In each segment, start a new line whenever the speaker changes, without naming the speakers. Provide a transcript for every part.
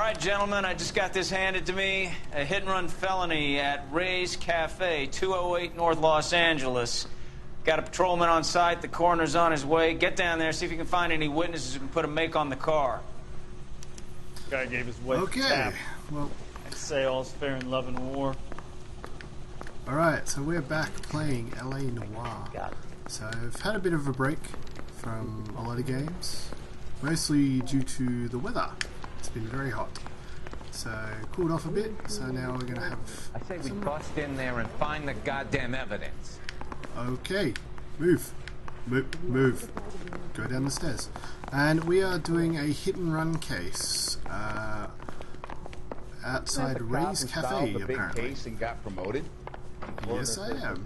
right, gentlemen, I just got this handed to me. A hit-and-run felony at Ray's Cafe, 208 North Los Angeles. Got a patrolman on site. The coroner's on his way. Get down there, see if you can find any witnesses who can put a make on the car.
Guy gave his wife a tap.
Well,
They say all's fair in love and war.
alright, so we're back playing LA Noire. So I've had a bit of a break from a lot of games, mostly due to the weather. It's been very hot. So cooled off a bit, so now we're gonna have
I say we bust in there and find the goddamn evidence.
Okay, move. Move. Go down the stairs. And we are doing a hit and run case outside Ray's Cafe, apparently.
Case and got promoted.
Yes, I am.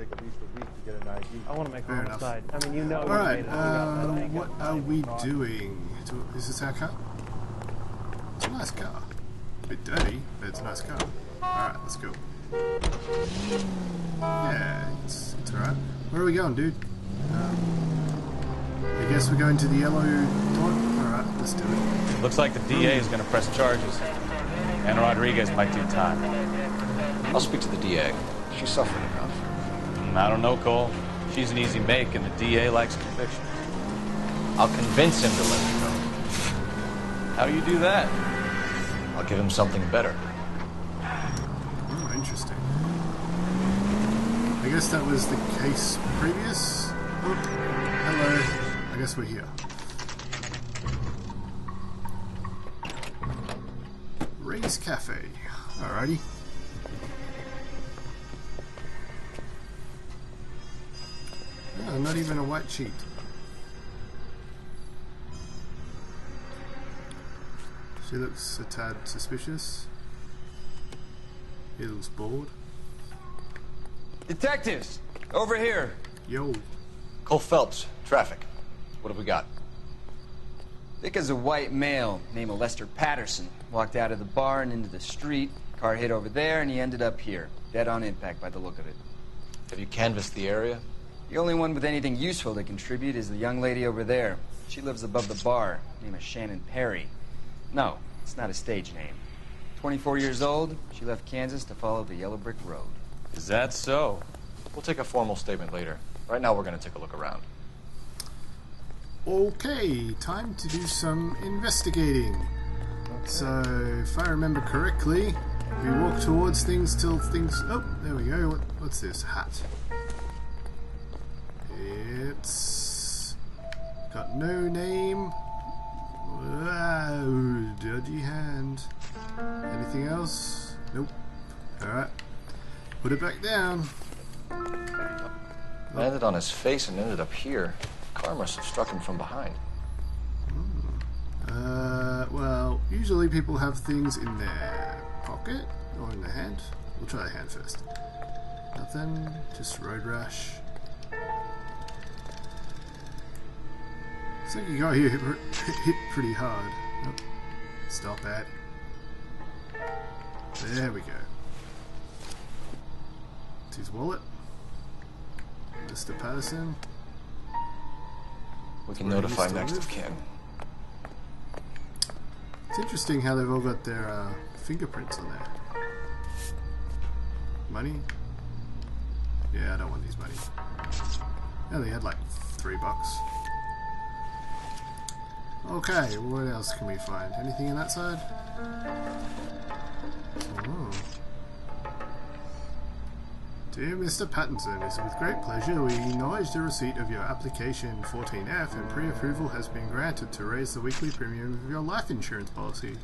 I want to make
Fair
one
enough.
side. I mean, you know.
Alright, what are we doing? Is this our car? It's a nice car. A bit dirty, but it's a nice car. Alright, let's go. Yeah, it's alright. Where are we going, dude? I guess we're going to the yellow dot. Alright, let's do it.
Looks like the DA is going to press charges. And Rodriguez might do time.
I'll speak to the DA. She's suffering enough.
I don't know, Cole. She's an easy make, and the DA likes conviction.
I'll convince him to let me go.
How do you do that?
I'll give him something better.
Oh, interesting. I guess that was the case previous. Oh, hello. I guess we're here. Ray's Cafe. Alrighty. Oh, not even a white sheet. She looks a tad suspicious. He looks bored.
Detectives, over here.
Yo.
Cole Phelps, traffic. What have we got?
Thick as a white male, named Lester Patterson. Walked out of the bar and into the street. Car hit over there, and he ended up here. Dead on impact by the look of it.
Have you canvassed the area?
The only one with anything useful to contribute is the young lady over there. She lives above the bar. Name is Shannon Perry. No, it's not a stage name. 24 years old, she left Kansas to follow the yellow brick road.
Is that so?
We'll take a formal statement later. Right now we're going to take a look around.
Okay, time to do some investigating. So, if I remember correctly, we walk towards things till things... Oh, there we go. What's this? Hat. It's... got no name. Wow, dodgy hand. Anything else? Nope. Alright. Put it back down.
Landed on his face and ended up here. The car must have struck him from behind.
Well, usually people have things in their pocket or in their hand. We'll try the hand first. Nothing, just road rash. Looks like you got here hit pretty hard. Oh, stop that. There we go. It's his wallet. Mr. Patterson.
We can notify next of kin.
It's interesting how they've all got their fingerprints on there. Money? Yeah, I don't want these money. I only had like $3. Okay, what else can we find? Anything in that side? Oh. Dear Mr. Pattinson, it is with great pleasure we acknowledge the receipt of your application 14F and pre-approval has been granted to raise the weekly premium of your life insurance policy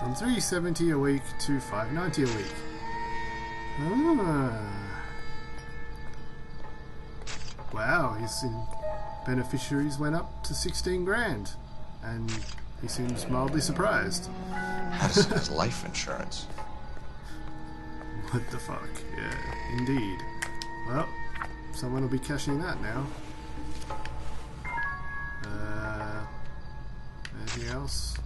from $3.70 a week to $5.90 a week. Wow, his beneficiaries went up to 16 grand, and he seems mildly surprised.
Patterson has life insurance.
What the fuck? Yeah, indeed. Well, someone will be cashing that now. Anything else?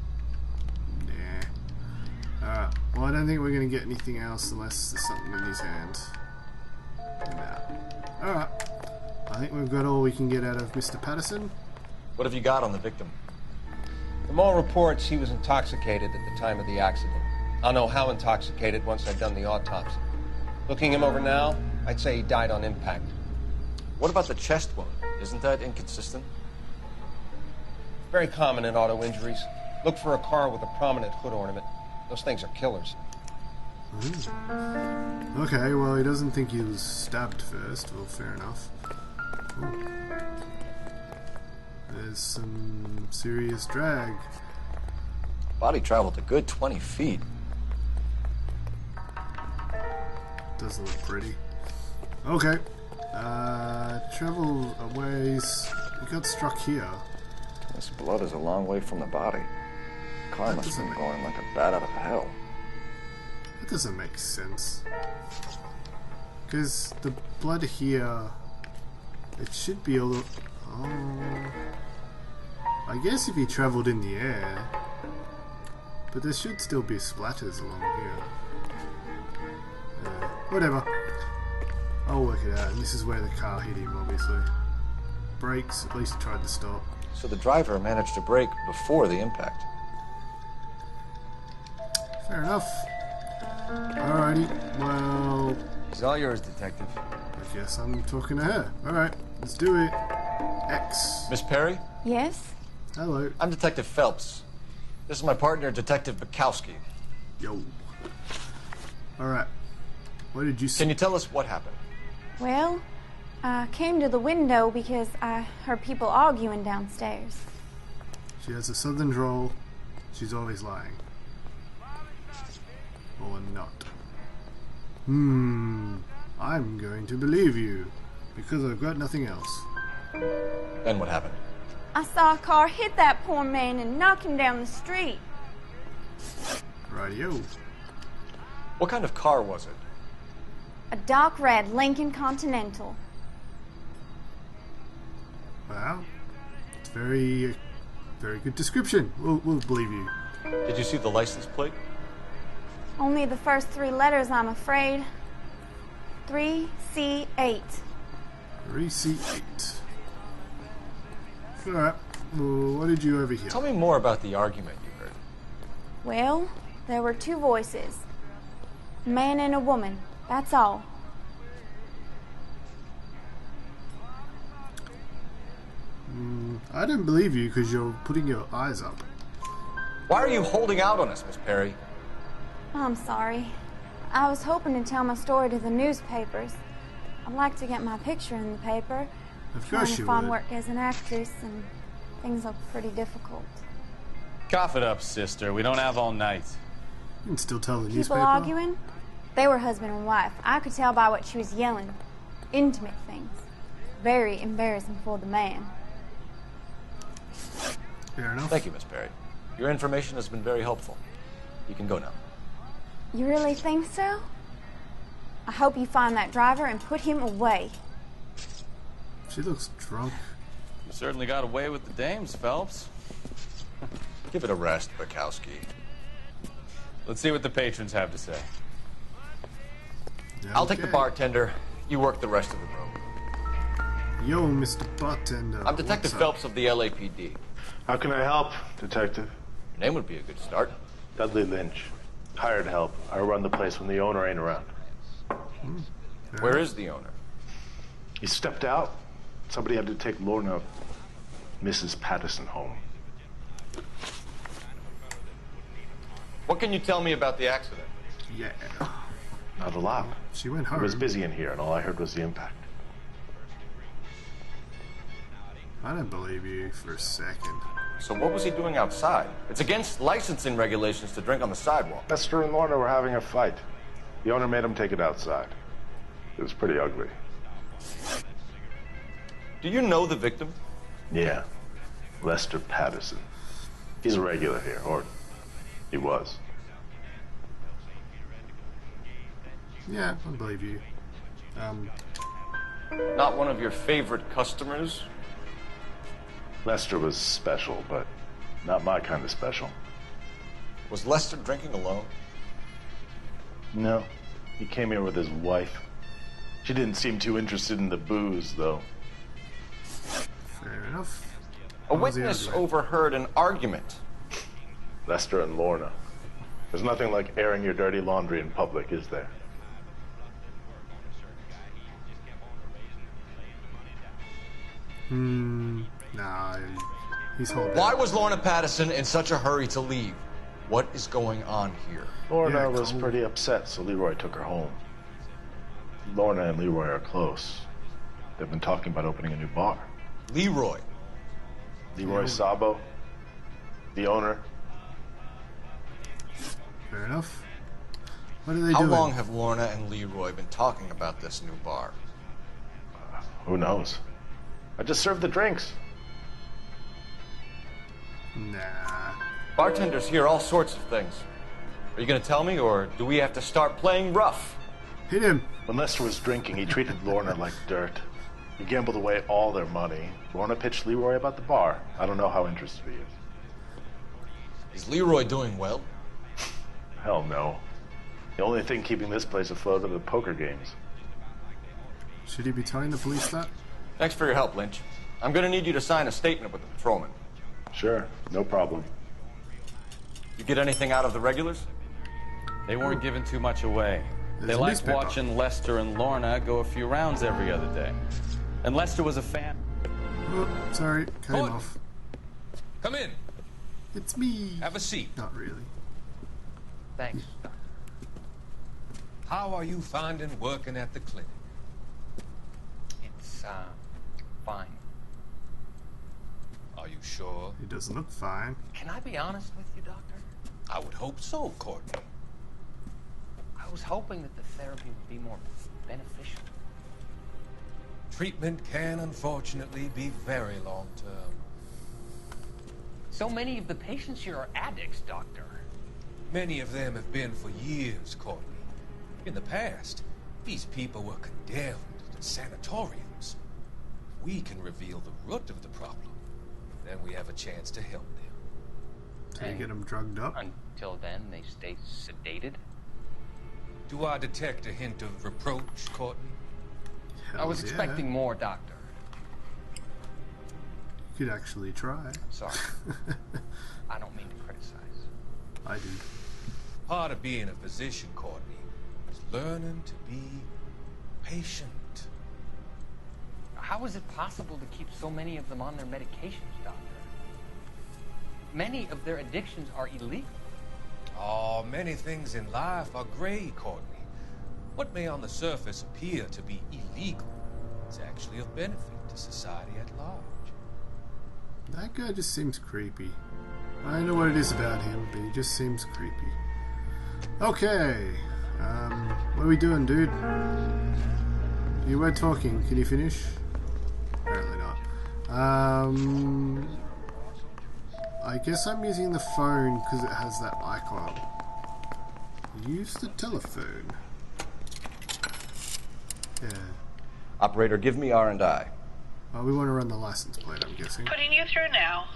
Nah. Alright, well I don't think we're going to get anything else unless there's something in his hand. Nah. Alright. I think we've got all we can get out of Mr. Patterson.
What have you got on the victim?
From all reports, he was intoxicated at the time of the accident. I'll know how intoxicated once I've done the autopsy. Looking him over now, I'd say he died on impact.
What about the chest wound? Isn't that inconsistent?
Very common in auto injuries. Look for a car with a prominent hood ornament. Those things are killers.
Okay, well, he doesn't think he was stabbed first. Well, fair enough. Ooh. There's some serious drag.
Body traveled a good 20 feet.
Doesn't look pretty. Okay. Travel a ways. He got struck here.
This blood is a long way from the body. Car must have been going like a bat out of hell.
That doesn't make sense. Because the blood here, it should be a little... Oh... I guess if he travelled in the air, but there should still be splatters along here. Whatever. I'll work it out. And this is where the car hit him, obviously. Brakes, at least he tried to stop.
So the driver managed to brake before the impact.
Fair enough. Alrighty, well...
It's all yours, Detective.
I guess I'm talking to her. Alright, let's do it. X.
Miss Perry?
Yes?
Hello.
I'm Detective Phelps. This is my partner, Detective Bukowski.
Yo. Alright. What did you see?
Can you tell us what happened?
Well, I came to the window because I heard people arguing downstairs.
She has a southern drawl. She's always lying. Or not. I'm going to believe you. Because I've got nothing else.
Then what happened?
I saw a car hit that poor man and knock him down the street.
Rightio.
What kind of car was it?
A dark red Lincoln Continental.
Wow. It's very good description. We'll believe you.
Did you see the license plate?
Only the first three letters, I'm afraid. 3C8.
3C8. Alright. Well, what did you overhear?
Tell me more about the argument you heard.
Well, there were two voices. A man and a woman. That's all.
I don't believe you because you're putting your eyes up.
Why are you holding out on us, Miss Perry?
I'm sorry. I was hoping to tell my story to the newspapers. I'd like to get my picture in the paper.
Of
Trying
course
to
you
find
would.
work as an actress, and things look pretty difficult.
Cough it up, sister. We don't have all night.
You can still tell the
People
newspaper.
arguing? They were husband and wife. I could tell by what she was yelling. Intimate things. Very embarrassing for the man.
Fair enough.
Thank you, Miss Perry. Your information has been very helpful. You can go now.
You really think so? I hope you find that driver and put him away.
She looks drunk.
You certainly got away with the dames, Phelps.
Give it a rest, Bukowski.
Let's see what the patrons have to say.
Yeah,
I'll take the
okay.
bartender. You work the rest of the room.
Yo, Mr. Bartender.
I'm Detective
what's up?
Phelps of the LAPD.
How can I help, Detective?
Your name would be a good start.
Dudley Lynch. Hired help. I run the place when the owner ain't around.
Where is the owner?
He stepped out. Somebody had to take Lorna, Mrs. Patterson, home.
What can you tell me about the accident?
Yeah.
Not a lot.
She went
It
home.
was busy in here, and all I heard was the impact.
I don't believe you for a second.
So what was he doing outside? It's against licensing regulations to drink on the sidewalk.
Lester and Lorna were having a fight. The owner made him take it outside. It was pretty ugly.
Do you know the victim?
Yeah. Lester Patterson. He's a regular here, or he was.
Yeah, I believe you.
Not one of your favorite customers?
Lester was special, but not my kind of special.
Was Lester drinking alone?
No. He came here with his wife. She didn't seem too interested in the booze, though.
Fair enough.
A
What was the
witness
argument?
overheard an argument
Lester and Lorna. There's nothing like airing your dirty laundry in public, is there?
Nah, he's holding.
Why was Lorna Patterson in such a hurry to leave? What is going on here?
Lorna was pretty upset, so Leroy took her home. Lorna and Leroy are close. They've been talking about opening a new bar.
Leroy
Sabo, the owner.
Fair enough. What are they
How
doing?
long have Lorna and Leroy been talking about this new bar?
Who knows? I just served the drinks.
Nah.
Bartenders hear all sorts of things. Are you going to tell me, or do we have to start playing rough?
Hit him.
When Lester was drinking, he treated Lorna like dirt. He gambled away all their money. Lorna pitched Leroy about the bar. I don't know how interested he is.
Is Leroy doing well?
Hell no. The only thing keeping this place afloat are the poker games.
Should he be telling the police that?
Thanks for your help, Lynch. I'm going to need you to sign a statement with the patrolman.
Sure, no problem.
You get anything out of the regulars? They weren't giving too much away. They liked watching Lester and Lorna go a few rounds every other day. And Lester was a fan.
Oh, sorry, cut him off.
Come in.
It's me.
Have a seat.
Not really.
Thanks.
How are you finding working at the clinic?
It's, fine.
Are you sure?
He doesn't look fine.
Can I be honest with you, Doctor?
I would hope so, Courtney.
I was hoping that the therapy would be more beneficial.
Treatment can, unfortunately, be very long-term.
So many of the patients here are addicts, Doctor.
Many of them have been for years, Courtney. In the past, these people were condemned to sanatoriums. If we can reveal the root of the problem, then we have a chance to help them.
So you get them drugged up?
Until then, they stay sedated?
Do I detect a hint of reproach, Courtney?
I was expecting more, Doctor.
You could actually try.
Sorry. I don't mean to criticize.
I do.
Part of being a physician, Courtney, is learning to be patient.
How is it possible to keep so many of them on their medications, Doctor? Many of their addictions are illegal.
Oh, many things in life are gray, Courtney. What may on the surface appear to be illegal is actually of benefit to society at large.
That guy just seems creepy. I don't know what it is about him, but he just seems creepy. Okay. What are we doing, dude? You were talking. Can you finish? Apparently not. I guess I'm using the phone because it has that icon. Use the telephone. Yeah.
Operator, give me R&I.
Well, we want to run the license plate, I'm guessing.
Putting you through now.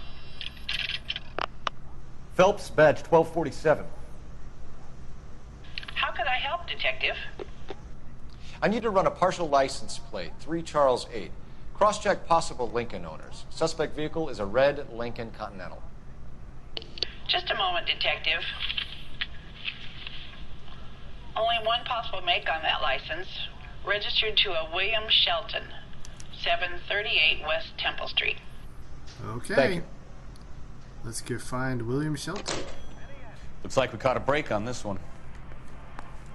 Phelps, badge 1247.
How could I help, Detective?
I need to run a partial license plate, 3 Charles 8. Cross-check possible Lincoln owners. Suspect vehicle is a red Lincoln Continental.
Just a moment, Detective. Only one possible make on that license. Registered to a William Shelton, 738 West Temple Street.
Okay.
Thank you.
Let's go find William Shelton.
Looks like we caught a break on this one.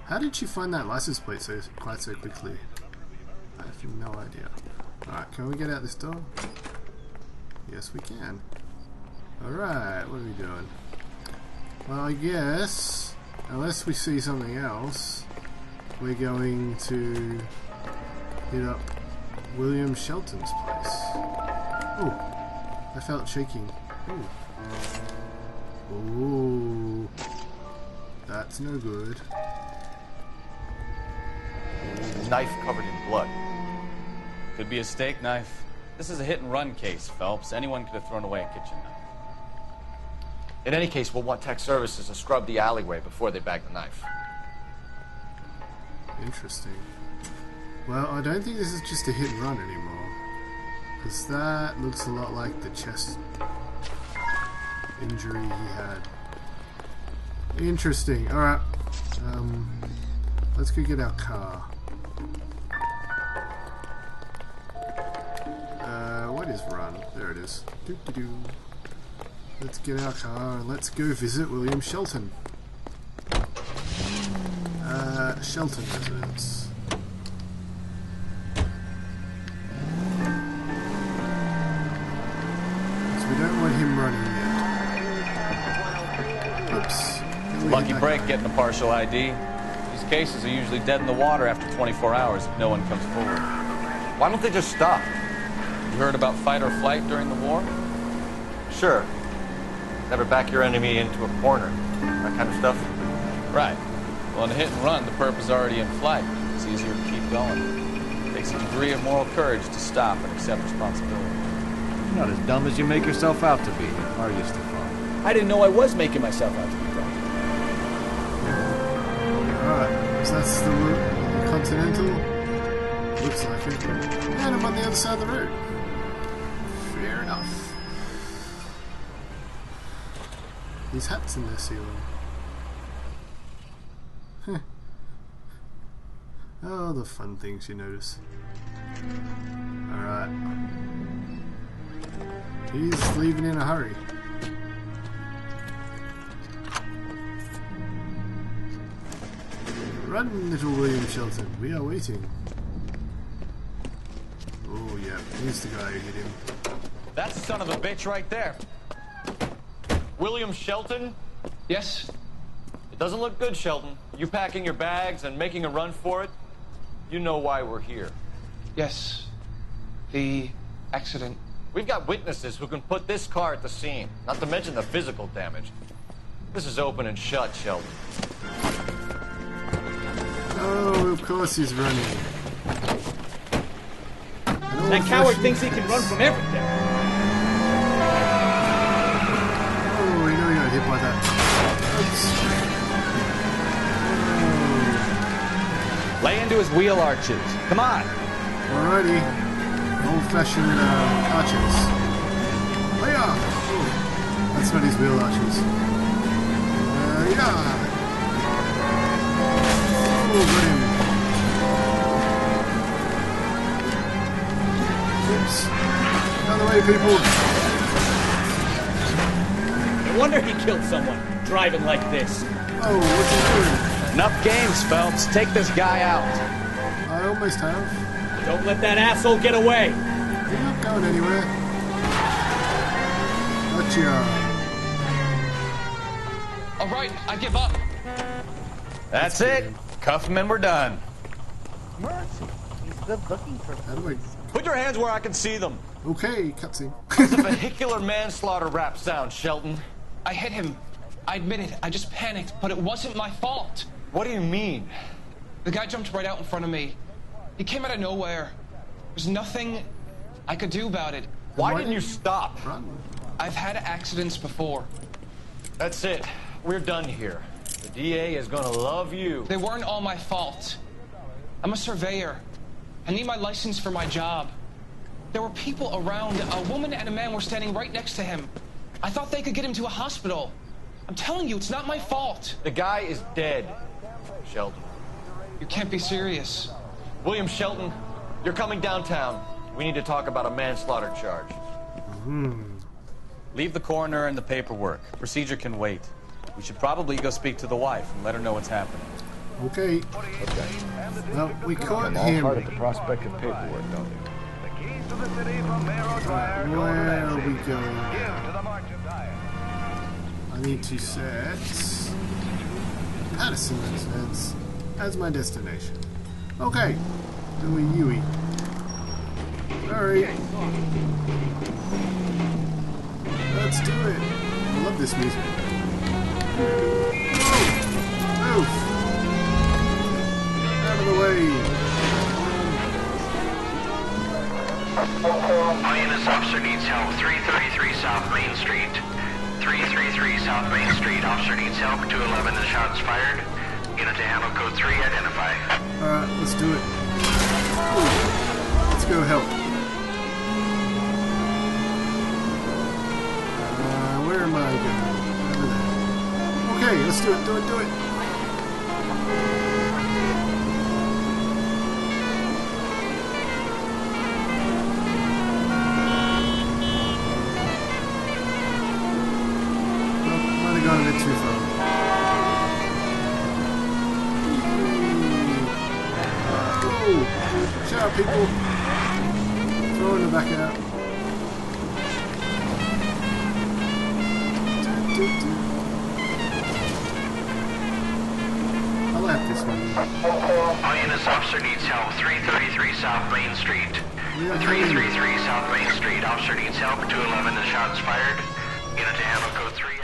How did she find that license plate quite so quickly? I have no idea. Alright, can we get out this door? Yes, we can. Alright, what are we doing? Well, I guess, unless we see something else, we're going to hit up William Shelton's place. Oh, I felt shaking. Ooh. Ooh. That's no good.
Knife covered in blood.
Could be a steak knife. This is a hit-and-run case, Phelps. Anyone could have thrown away a kitchen knife.
In any case, we'll want tech services to scrub the alleyway before they bag the knife.
Interesting. Well, I don't think this is just a hit and run anymore. Because that looks a lot like the chest injury he had. Interesting. Alright. Let's go get our car. What is run? There it is. Doo-doo-doo. Let's get our car and let's go visit William Shelton. Shelton residence. So we don't want him running yet. Oops.
Lucky break getting a partial ID. These cases are usually dead in the water after 24 hours if no one comes forward.
Why don't they just stop?
You heard about fight or flight during the war?
Sure. Never back your enemy into a corner. That kind of stuff.
Right. Well, in a hit and run, the perp is already in flight. It's easier to keep going. It takes a degree of moral courage to stop and accept responsibility.
You're not as dumb as you make yourself out to be, are you, Stefan?
I didn't know I was making myself out to be dumb.
Alright, so that's the route. Continental. Looks like it. And I'm on the other side of the road. Fair enough. These hats in their ceiling. Huh. Oh, the fun things you notice. Alright. He's leaving in a hurry. Run, little William Shelton. We are waiting. Oh, yeah. Here's the guy who hit him.
That's the son of a bitch right there. William Shelton?
Yes? It doesn't look good, Shelton. You packing your bags and making a run for it? You know why we're here.
Yes. The accident.
We've got witnesses who can put this car at the scene, not to mention the physical damage. This is open and shut, Shelton.
Oh, of course he's running.
That coward thinks he can run from everything.
Oh, we know he got hit by that. Oops.
Lay into his wheel arches. Come on.
Alrighty. Old-fashioned arches. Lay off. Oh, that's not his wheel arches. Yeah. Oh, got him. Oops. Out of the way, people.
No wonder he killed someone, driving like this.
Oh, what's he doing?
Enough games, Phelps. Take this guy out.
I almost have.
Don't let that asshole get away.
You're not going anywhere. Gotcha.
All right, I give up.
That's it. Cuff him and we're done.
Mercy. He's still looking for
How do I...
Put your hands where I can see them.
Okay, cutscene.
It's a vehicular manslaughter rap sound, Shelton.
I hit him. I admit it. I just panicked, but it wasn't my fault.
What do you mean?
The guy jumped right out in front of me. He came out of nowhere. There's nothing I could do about it.
Why didn't you stop?
Run.
I've had accidents before.
That's it. We're done here. The DA is gonna love you.
They weren't all my fault. I'm a surveyor. I need my license for my job. There were people around. A woman and a man were standing right next to him. I thought they could get him to a hospital. I'm telling you, it's not my fault.
The guy is dead, Shelton.
You can't be serious.
William Shelton, you're coming downtown. We need to talk about a manslaughter charge.
Leave the coroner and the paperwork. Procedure can wait. We should probably go speak to the wife and let her know what's happening.
Okay. Well, we caught
I'm all
him.
part of the prospect of paperwork, don't you?
Where are we going? I need to set Patterson residence as my destination. Okay. Louie Yui. Sorry. Let's do it. I love this music. Move! Out of the way!
Lioness officer needs help. 333 South Main Street. 333 South Main Street. Officer needs help. 211 and shots fired. Unit to handle code 3. Identify.
Alright, let's do it. Let's go help. Where am I going? Over there. Okay, let's do it, do it, do it. Might have gone a bit too far. Shut up, people. Throwing the back out. I like this one.
All units, officer needs help. 333 South Main Street. 333 South Main Street. Officer needs help. 211 and shots fired. Unit to handle code 3.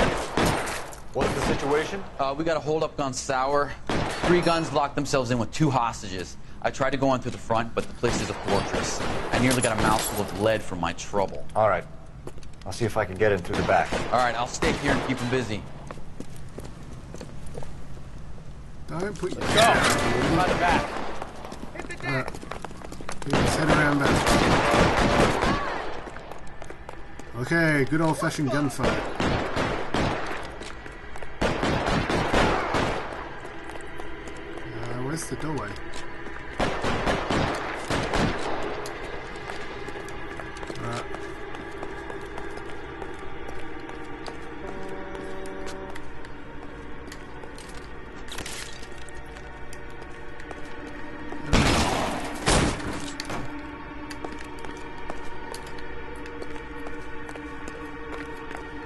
What's the situation?
We got a hold-up gun sour. 3 guns locked themselves in with 2 hostages. I tried to go in through the front, but the place is a fortress. I nearly got a mouthful of lead from my trouble.
All right. I'll see if I can get in through the back.
All right, I'll stay here and keep them busy.
Don't put your...
Go! By the back.
Let's head around back. Okay, good old-fashioned gunfight. Where's the doorway?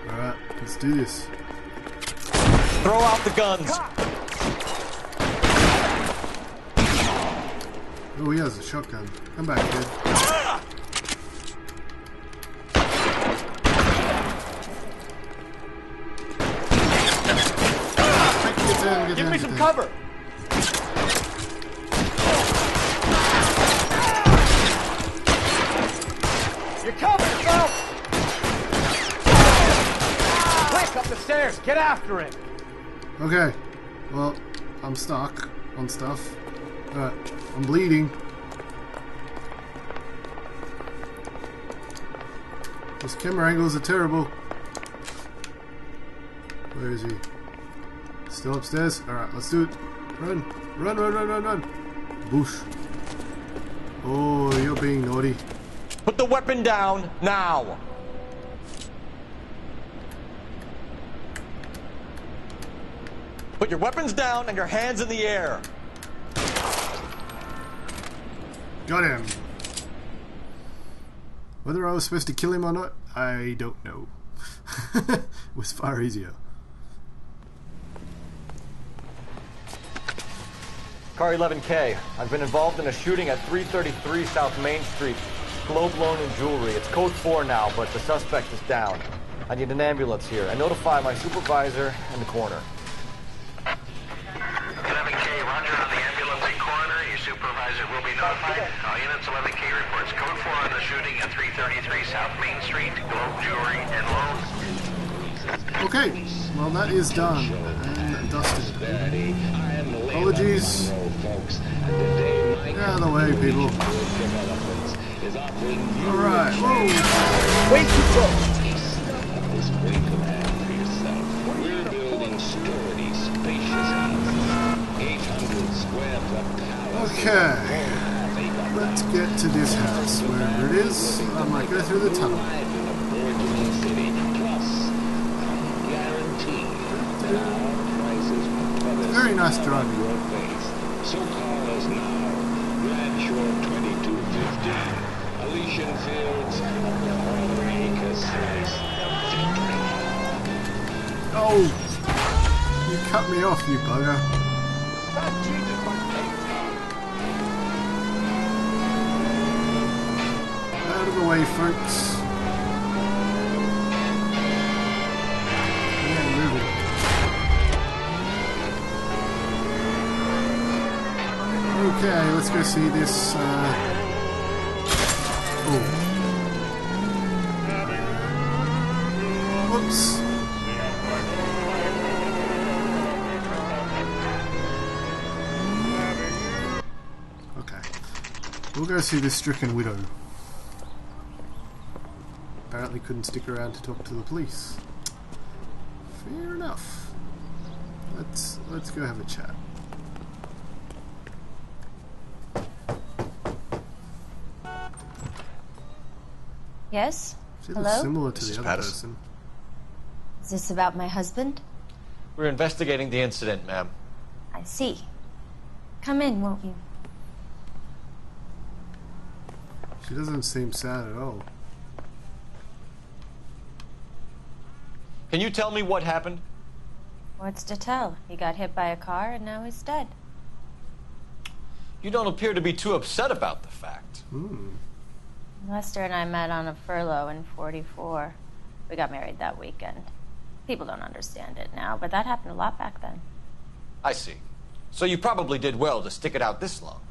Alright, let's do this.
Throw out the guns!
Oh, he has a shotgun. Come back, kid.
Give me some cover! You're covered, Phelps! Quick, up the stairs! Get after it!
Okay. Well, I'm stuck on stuff. Alright. I'm bleeding. These camera angles are terrible. Where is he? Still upstairs? Alright, let's do it. Run! Run, run, run, run, run! Boosh. Oh, you're being naughty.
Put the weapon down, now! Put your weapons down and your hands in the air!
Got him. Whether I was supposed to kill him or not, I don't know. It was far easier.
Car 11K. I've been involved in a shooting at 333 South Main Street. Globe loan and jewelry. It's code 4 now, but the suspect is down. I need an ambulance here. I notify my supervisor in the corner.
11K, roger on the ambulance and coroner. Your supervisor will be notified. All units, 11K reports code 4 on the shooting at 333 South Main Street. Globe jewelry and loan.
Okay, well that is done and dusted. Apologies. Get out of the way, people. Alright, whoa!
Wait, control!
We're building sturdy, spacious houses. 800 square foot towers.
Okay, let's get to this house, wherever it is. I might go through the tunnel. Very nice driving.
So call us now. Grand Shore 2215. Elysian Fields. Acre slice.
Oh! You cut me off, you bugger. Out of the way, folks. Yeah, moving. Okay, let's go see this. Oh. Whoops. Okay. We'll go see this stricken widow. Apparently couldn't stick around to talk to the police. Fair enough. Let's go have a chat.
Yes?
She looks
Hello?
similar to
Mrs.
the other
Patterson.
person.
Is this about my husband?
We're investigating the incident, ma'am.
I see. Come in, won't you?
She doesn't seem sad at all.
Can you tell me what happened?
What's to tell? He got hit by a car and now he's dead.
You don't appear to be too upset about the fact.
Lester and I met on a furlough in '44. We got married that weekend. People don't understand it now, but that happened a lot back then.
I see. So you probably did well to stick it out this long.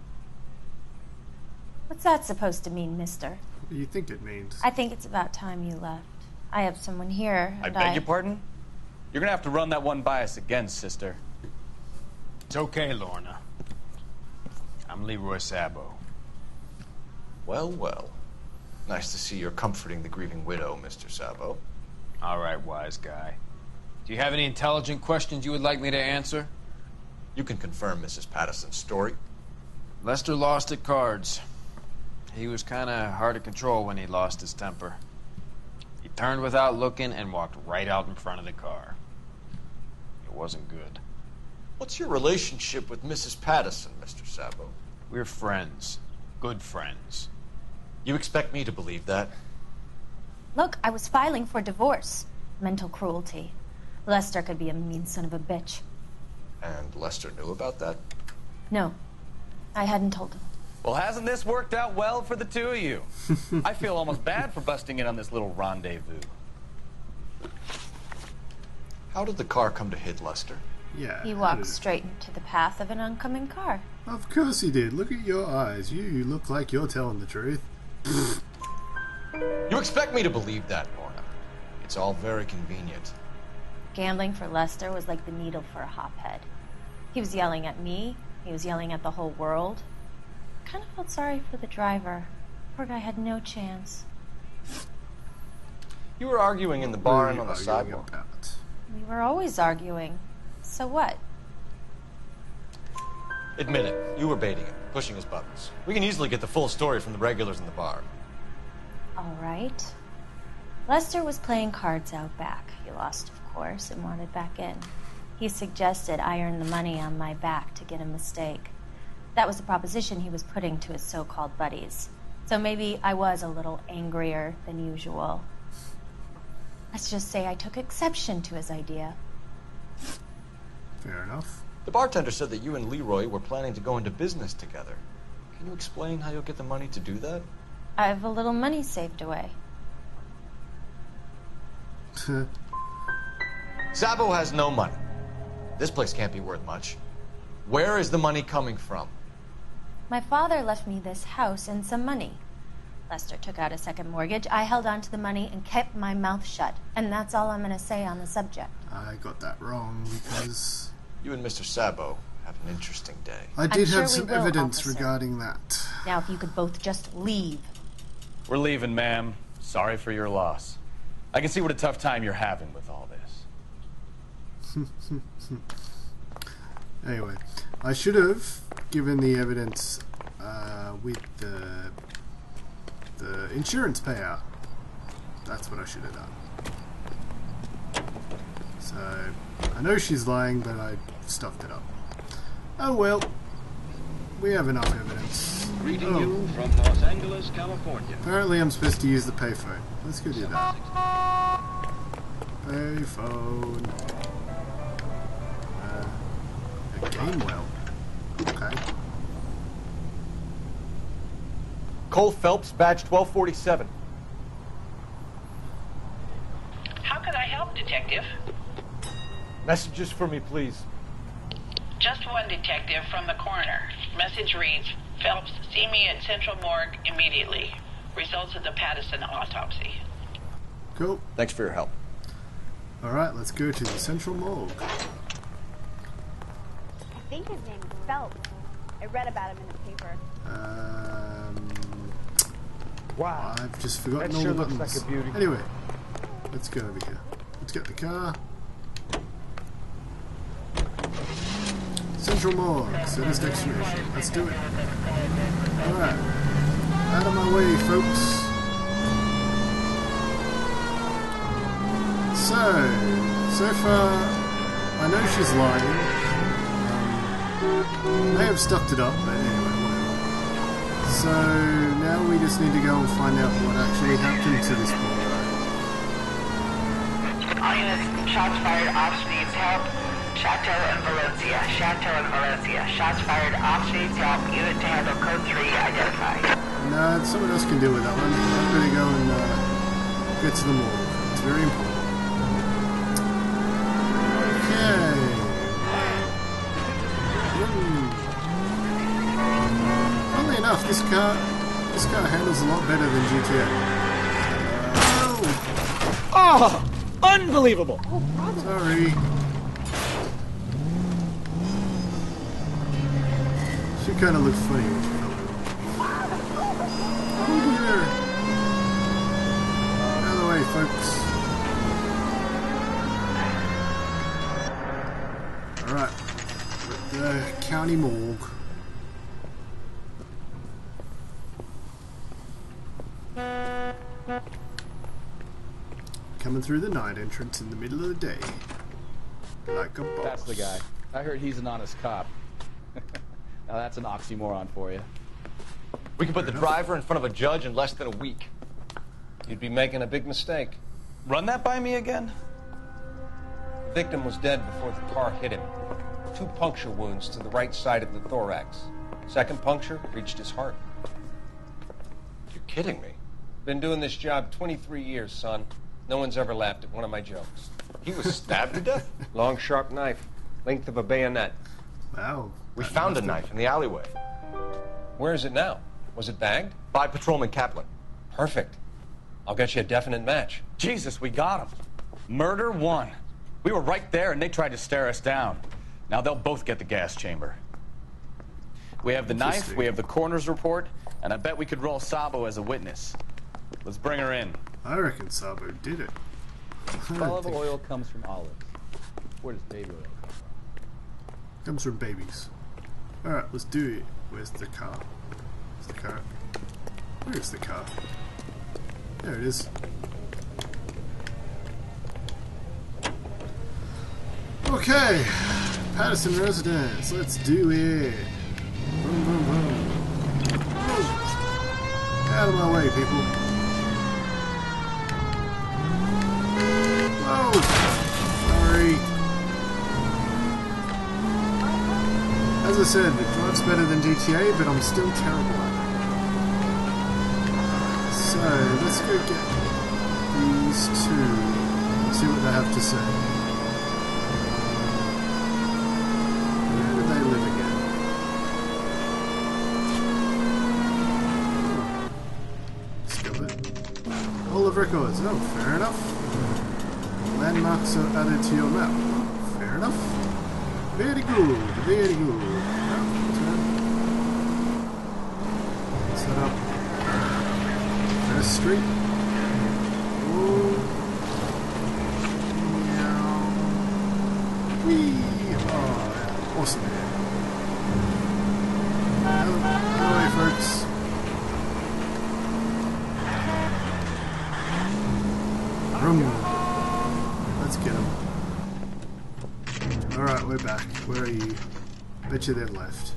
What's that supposed to mean, mister?
What do you think it means?
I think it's about time you left. I have someone here,
I
and
beg your pardon? You're gonna have to run that one by us again, sister.
It's okay, Lorna. I'm Leroy Sabo.
Well, well. Nice to see you're comforting the grieving widow, Mr. Sabo.
All right, wise guy. Do you have any intelligent questions you would like me to answer?
You can confirm Mrs. Patterson's story.
Lester lost at cards. He was kind of hard to control when he lost his temper. He turned without looking and walked right out in front of the car. It wasn't good.
What's your relationship with Mrs. Patterson, Mr. Sabo?
We're friends. Good friends.
You expect me to believe that?
Look, I was filing for divorce. Mental cruelty. Lester could be a mean son of a bitch.
And Lester knew about that?
No, I hadn't told him.
Well, hasn't this worked out well for the two of you? I feel almost bad for busting in on this little rendezvous.
How did the car come to hit Lester?
Yeah.
He walked straight into the path of an oncoming car.
Of course he did. Look at your eyes. You look like you're telling the truth.
You expect me to believe that, Lorna? It's all very convenient.
Gambling for Lester was like the needle for a hophead. He was yelling at me. He was yelling at the whole world. I kind of felt sorry for the driver. Poor guy had no chance.
You were arguing in the bar and on the sidewalk.
We were always arguing. So what?
Admit it. You were baiting him, pushing his buttons. We can easily get the full story from the regulars in the bar.
All right. Lester was playing cards out back. He lost, of course, and wanted back in. He suggested I earn the money on my back to get a mistake. That was the proposition he was putting to his so-called buddies. So maybe I was a little angrier than usual. Let's just say I took exception to his idea.
Fair enough.
The bartender said that you and Leroy were planning to go into business together. Can you explain how you'll get the money to do that?
I have a little money saved away.
Sabo has no money. This place can't be worth much. Where is the money coming from?
My father left me this house and some money. Lester took out a second mortgage. I held on to the money and kept my mouth shut. And that's all I'm going to say on the subject.
I got that wrong because...
You and Mr. Sabo have an interesting day.
I did
I'm
have
sure
some
we will,
evidence
officer.
regarding that.
Now, if you could both just leave.
We're leaving, ma'am. Sorry for your loss. I can see what a tough time you're having with all this.
Anyway, I should have given the evidence with the insurance payout. That's what I should have done. So, I know she's lying, but I stuffed it up. Oh well. We have enough evidence.
Greeting you from Los Angeles, California.
Apparently I'm supposed to use the payphone. Let's go do that. Payphone. Gamewell. Okay.
Cole Phelps, badge 1247.
How can I help, Detective?
Messages for me, please.
Just one detective from the coroner. Message reads, Phelps, see me at Central Morgue immediately. Results of the Patterson autopsy.
Cool.
Thanks for your help.
Alright, let's go to the Central Morgue.
I think his name is Phelps. I read about him in the paper.
Wow. I've just forgotten all the buttons. Looks like a beauty. Anyway, let's go over here. Let's get the car. Central Morgue, sinister extraction. Let's do it. Alright. Out of my way, folks. So far, I know she's lying. May have stuffed it up, but anyway, whatever. So now we just need to go and find out what actually happened to this poor guy.
All units, shots fired, ops needs help. Chateau and Valencia. Chateau and Valencia. Shots fired, ops needs help. Unit to handle code 3 identified.
No, someone else can deal with that one. I'm going to go and get to the morgue. It's very important. Okay. Funnily enough, this car handles a lot better than GTA.
Oh! Unbelievable!
Sorry. She kind of looked funny when she fell over. Oh dear. Out of the way, folks. Alright. The county morgue. Coming through the night entrance in the middle of the day. Like a boss.
That's the guy. I heard he's an honest cop. Now that's an oxymoron for you. We can put the driver in front of a judge in less than a week.
You'd be making a big mistake.
Run that by me again?
The victim was dead before the car hit him. 2 puncture wounds to the right side of the thorax. Second puncture reached his heart.
You're kidding me.
Been doing this job 23 years, son. No one's ever laughed at one of my jokes.
He was stabbed to death?
Long, sharp knife. Length of a bayonet.
Wow.
We found a knife in the alleyway.
Where is it now? Was it bagged?
By Patrolman Kaplan.
Perfect. I'll get you a definite match.
Jesus, we got him. Murder 1. We were right there and they tried to stare us down. Now they'll both get the gas chamber. We have the knife, we have the coroner's report, and I bet we could roll Sabo as a witness. Let's bring her in.
I reckon Sabo did it.
Olive oil comes from olives. Where does baby oil come from?
Comes from babies. Alright, let's do it. Where's the car? Where's the car? Where is the car? There it is. Okay, Patterson residence. Let's do it. Boom, boom, boom. Out of my way, people. Whoa! Sorry. As I said, it drives better than GTA, but I'm still terrible at it. So, let's go get these two. See what they have to say. Where do they live again? Still it. All of records. Oh, fair enough. Landmarks are added to your map. Fair enough. Very good. Very good. Set up. First street. Oh. Whee! Oh, awesome. Hello, folks. Vroom. Let's get them. Alright, we're back. Where are you? Bet you they're left.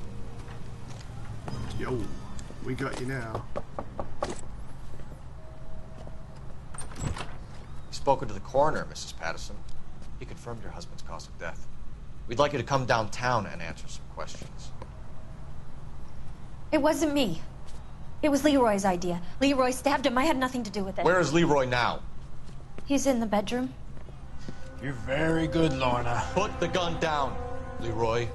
Yo, we got you now.
Spoken to the coroner, Mrs. Patterson. He confirmed your husband's cause of death. We'd like you to come downtown and answer some questions.
It wasn't me. It was Leroy's idea. Leroy stabbed him. I had nothing to do with it.
Where is Leroy now?
He's in the bedroom.
You're very good, Lorna.
Put the gun down, Leroy.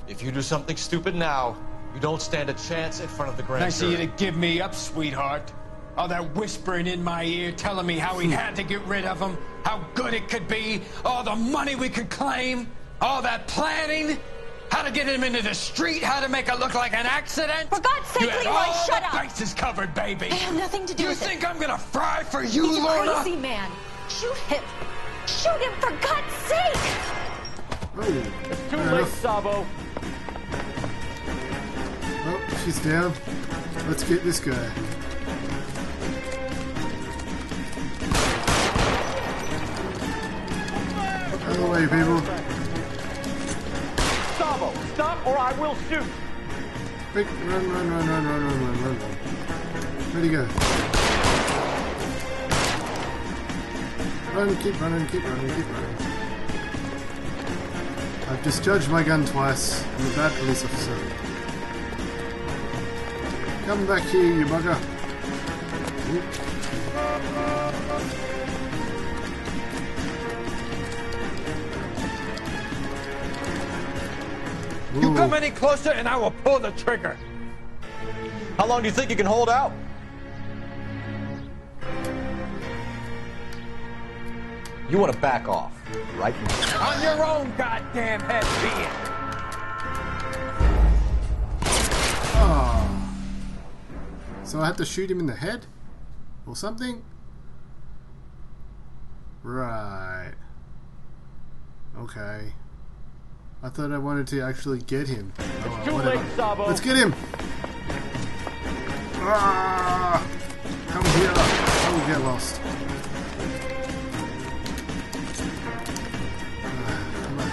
If you do something stupid now, you don't stand a chance in front of the grand
Nice of you to give me up, sweetheart. All that whispering in my ear telling me how we had to get rid of him, how good it could be, all the money we could claim, all that planning, how to get him into the street, how to make it look like an accident.
For God's sake,
Leroy,
shut up!
all the bases covered, baby.
I have nothing to do with it.
You think I'm gonna fry for you,
He's
Lorna?
a crazy man. Shoot him. Shoot him, for God's sake!
Oh,
it's too late, Sabo.
She's down. Let's get this guy. Out of the way, people.
Gustavo, stop or I will shoot.
Quick, run. Where'd he go? Run, keep running. I've discharged my gun twice. I'm a bad police officer. Come back here, you bugger.
You come any closer and I will pull the trigger.
How long do you think you can hold out? You want to back off, right?
On your own goddamn head, be it.
Oh. So I had to shoot him in the head? Or something? Right. Okay. I thought I wanted to actually get him. Oh,
Too late, Sabo.
Let's get him! Ah! Come here! I will get lost. Come on.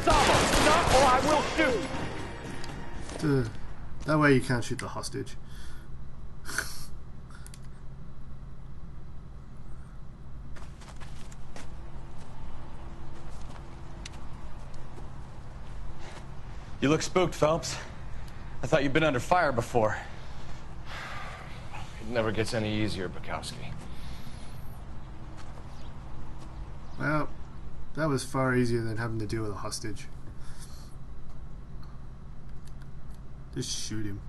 Sabo, stop or I will shoot.
That way you can't shoot the hostage.
You look spooked, Phelps. I thought you'd been under fire before.
It never gets any easier, Bukowski.
Well, that was far easier than having to deal with a hostage. Just shoot him.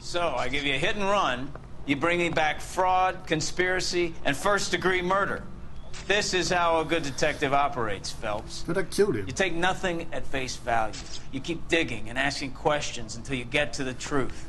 So, I give you a hit and run. You bring me back fraud, conspiracy, and first-degree murder. This is how a good detective operates, Phelps.
But I killed him.
You take nothing at face value. You keep digging and asking questions until you get to the truth.